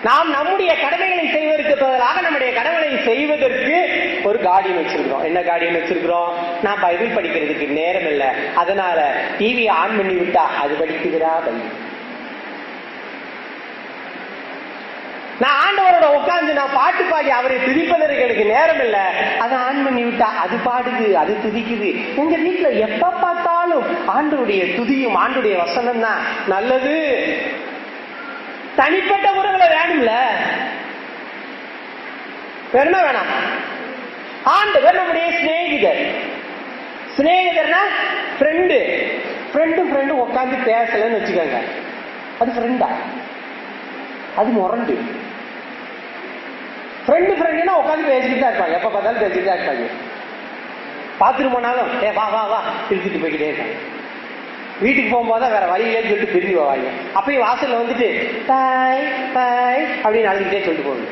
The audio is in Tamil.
நாம் நம்முடைய கடமைகளை செய்வதற்கு பதிலாக நம்முடைய கடமைகளை செய்வதற்கு ஒரு கார்டியன் வச்சிருக்கிறோம். என்ன கார்டியன் வச்சிருக்கிறோம்? நான் பைபிள் படிக்கிறதுக்கு நேரம் இல்லை, அதனால டிவியை ஆன் பண்ணி விட்டா அது படிக்குதுடா பைபிள். நான் ஆண்டவரோட உட்கார்ந்து நான் பாட்டு பாடி அவரை துதிப்பதற்கு எனக்கு நேரம் இல்லை, அதை ஆன் பண்ணி விட்டா அது பாடுது, அது துதிக்குது. எங்க வீட்டுல எப்ப பார்த்தாலும் ஆண்டவருடைய துதியும் ஆண்டவருடைய வசனம் தான் நல்லது. தனிப்பட்ட உறவுகளை வேணும்ல, வேணுமா வேணாம்? ஆண்டவர் நம்முடைய சிநேகிதர். சிநேகிதர்னா ஃப்ரெண்டு. ஃப்ரெண்டு உட்காந்து பேசலன்னு வச்சுக்கோங்க, அது ஃப்ரெண்டா? அது முரண்டு. ஃப்ரெண்டுனா உட்காந்து பேசிக்கிட்டு தான் இருப்பாங்க, எப்ப பார்த்தாலும் பேசிக்கிட்டு தான் இருப்பாங்க. பாத்துட்டு போனாலும் வா வா வா திருச்சிட்டு போய்கிட்டே இருக்காங்க. வீட்டுக்கு போகும்போது வேற வழியிலே சொல்லிட்டு பிரிஞ்சு போவாங்க. அப்பயும் வாசல்ல வந்துட்டு தாய் தாய் அப்படின்னு அழுதுகிட்டே சொல்லிட்டு போவாங்க.